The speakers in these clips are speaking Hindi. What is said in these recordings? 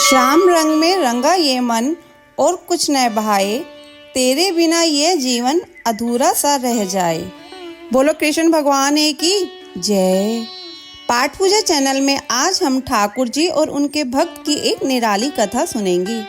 श्याम रंग में रंगा ये मन और कुछ न बहाए, तेरे बिना ये जीवन अधूरा सा रह जाए। बोलो कृष्ण भगवान की जय। पाठ पूजा चैनल में आज हम ठाकुर जी और उनके भक्त की एक निराली कथा सुनेंगे।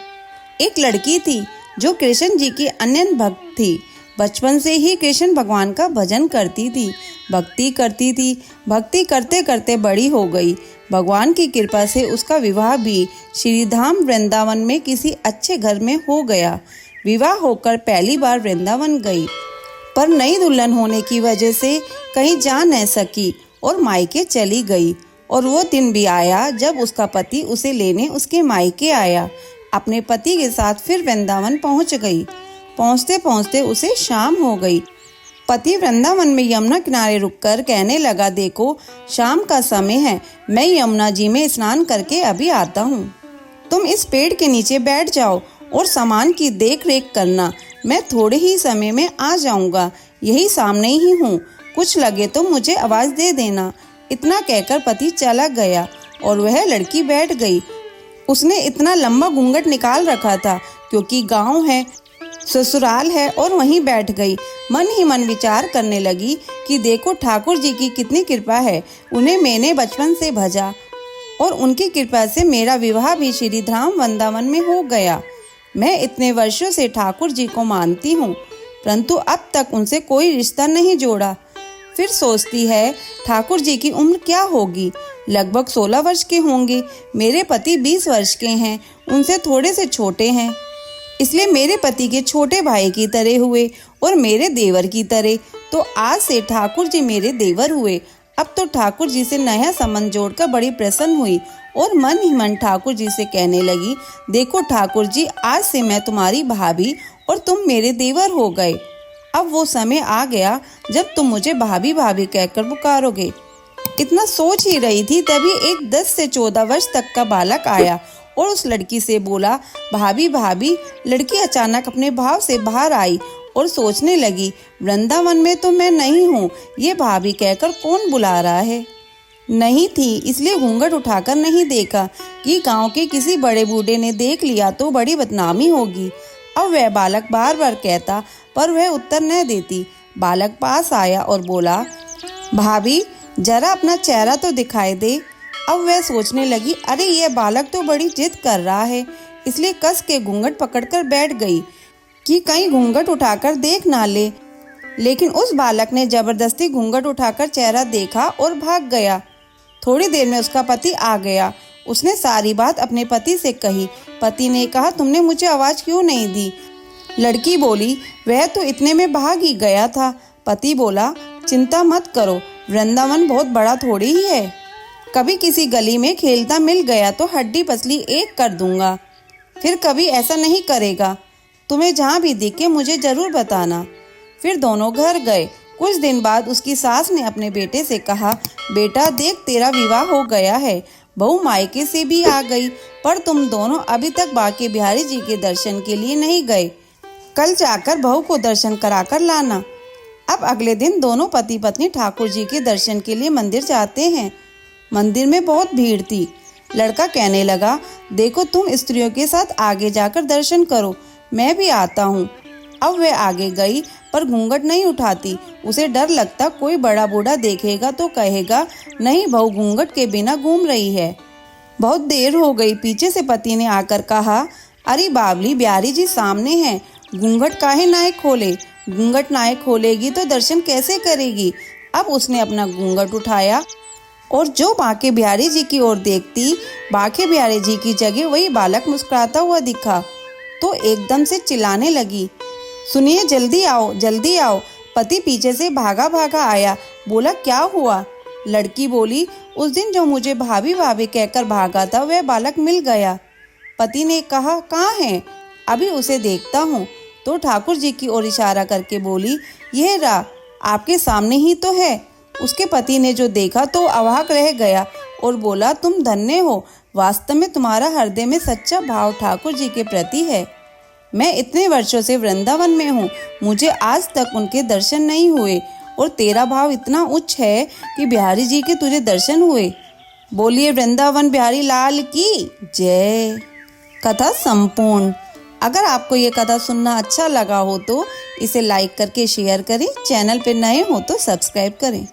एक लड़की थी जो कृष्ण जी की अनन्य भक्त थी। बचपन से ही कृष्ण भगवान का भजन करती थी, भक्ति करती थी। भक्ति करते करते बड़ी हो गई। भगवान की कृपा से उसका विवाह भी श्रीधाम वृंदावन में किसी अच्छे घर में हो गया। विवाह होकर पहली बार वृंदावन गई, पर नई दुल्हन होने की वजह से कहीं जा न सकी और मायके चली गई। और वो दिन भी आया जब उसका पति उसे लेने उसके मायके आया। अपने पति के साथ फिर वृंदावन पहुंच गई। पहुंचते पहुंचते उसे शाम हो गई। पति वृंदावन में यमुना किनारे रुककर कहने लगा, देखो शाम का समय है, मैं यमुना जी में स्नान करके अभी आता हूँ। तुम इस पेड़ के नीचे बैठ जाओ और सामान की देख रेख करना, मैं थोड़े ही समय में आ जाऊंगा। यही सामने ही हूँ, कुछ लगे तो मुझे आवाज दे देना। इतना कहकर पति चला गया और वह लड़की बैठ गई। उसने इतना लंबा घूंघट निकाल रखा था क्योंकि गाँव है, ससुराल है, और वहीं बैठ गई। मन ही मन विचार करने लगी कि देखो ठाकुर जी की कितनी कृपा है, उन्हें मैंने बचपन से भजा और उनकी कृपा से मेरा विवाह भी श्रीधाम वृंदावन में हो गया। मैं इतने वर्षों से ठाकुर जी को मानती हूँ, परंतु अब तक उनसे कोई रिश्ता नहीं जोड़ा। फिर सोचती है ठाकुर जी की उम्र क्या होगी, लगभग 16 वर्ष के होंगे। मेरे पति 20 वर्ष के हैं, उनसे थोड़े से छोटे हैं, इसलिए मेरे पति के छोटे भाई की तरह हुए और मेरे देवर की तरह। तो आज से ठाकुर जी मेरे देवर हुए। अब तो ठाकुर जी से नया संबंध जोड़कर बड़ी प्रसन्न हुई और मन ही मन ठाकुर जी से कहने लगी, देखो ठाकुर जी, आज से मैं तुम्हारी भाभी और तुम मेरे देवर हो गए। अब वो समय आ गया जब तुम मुझे भाभी भाभी कहकर पुकारोगे। इतना सोच ही रही थी तभी एक 10 से 14 वर्ष तक का बालक आया और उस लड़की से बोला, भाभी भाभी। लड़की अचानक अपने भाव से बाहर आई और सोचने लगी, वृंदावन में तो मैं नहीं हूँ, ये भाभी कहकर कौन बुला रहा है। नहीं थी इसलिए घूंघट उठाकर नहीं देखा कि गांव के किसी बड़े बूढ़े ने देख लिया तो बड़ी बदनामी होगी। अब वह बालक बार बार कहता पर वह उत्तर न देती। बालक पास आया और बोला, भाभी जरा अपना चेहरा तो दिखाई दे। अब वह सोचने लगी, अरे यह बालक तो बड़ी जिद कर रहा है, इसलिए कस के घूंघट पकड़कर बैठ गई कि कहीं घूंघट उठाकर देख ना ले। लेकिन उस बालक ने जबरदस्ती घूंघट उठाकर चेहरा देखा और भाग गया। थोड़ी देर में उसका पति आ गया। उसने सारी बात अपने पति से कही। पति ने कहा, तुमने मुझे आवाज क्यों नहीं दी। लड़की बोली, वह तो इतने में भाग ही गया था। पति बोला, चिंता मत करो, वृंदावन बहुत बड़ा थोड़ी ही है, कभी किसी गली में खेलता मिल गया तो हड्डी पसली एक कर दूंगा, फिर कभी ऐसा नहीं करेगा। तुम्हें जहाँ भी दिखे मुझे जरूर बताना। फिर दोनों घर गए। कुछ दिन बाद उसकी सास ने अपने बेटे से कहा, बेटा देख तेरा विवाह हो गया है, बहू मायके से भी आ गई, पर तुम दोनों अभी तक बांके बिहारी जी के दर्शन के लिए नहीं गए। कल जाकर बहू को दर्शन कराकर लाना। अब अगले दिन दोनों पति पत्नी ठाकुर जी के दर्शन के लिए मंदिर जाते हैं। मंदिर में बहुत भीड़ थी। लड़का कहने लगा, देखो तुम स्त्रियों के साथ आगे जाकर दर्शन करो, मैं भी आता हूँ। अब वह आगे गई पर घूंघट नहीं उठाती। उसे डर लगता कोई बड़ा बूढ़ा देखेगा तो कहेगा, नहीं बहू घूंघट के बिना घूम रही है। बहुत देर हो गई। पीछे से पति ने आकर कहा, अरे बावली बिहारी जी सामने हैं, घूंघट काहे नाए खोले। घूंघट नाए खोलेगी तो दर्शन कैसे करेगी। अब उसने अपना घूंघट उठाया और जो बांके बिहारी जी की ओर देखती, बांके बिहारी जी की जगह वही बालक मुस्कुराता हुआ दिखा तो एकदम से चिल्लाने लगी, सुनिए जल्दी आओ जल्दी आओ। पति पीछे से भागा भागा आया। बोला, क्या हुआ। लड़की बोली, उस दिन जो मुझे भाभी भाभी कहकर भागा था वह बालक मिल गया। पति ने कहा, कहाँ है, अभी उसे देखता हूँ। तो ठाकुर जी की ओर इशारा करके बोली, यह रहा, आपके सामने ही तो है। उसके पति ने जो देखा तो अवाक रह गया और बोला, तुम धन्य हो, वास्तव में तुम्हारा हृदय में सच्चा भाव ठाकुर जी के प्रति है। मैं इतने वर्षों से वृंदावन में हूँ, मुझे आज तक उनके दर्शन नहीं हुए और तेरा भाव इतना उच्च है कि बिहारी जी के तुझे दर्शन हुए। बोलिए वृंदावन बिहारी लाल की जय। कथा संपूर्ण। अगर आपको ये कथा सुनना अच्छा लगा हो तो इसे लाइक करके शेयर करें। चैनल पर नए हो तो सब्सक्राइब करें।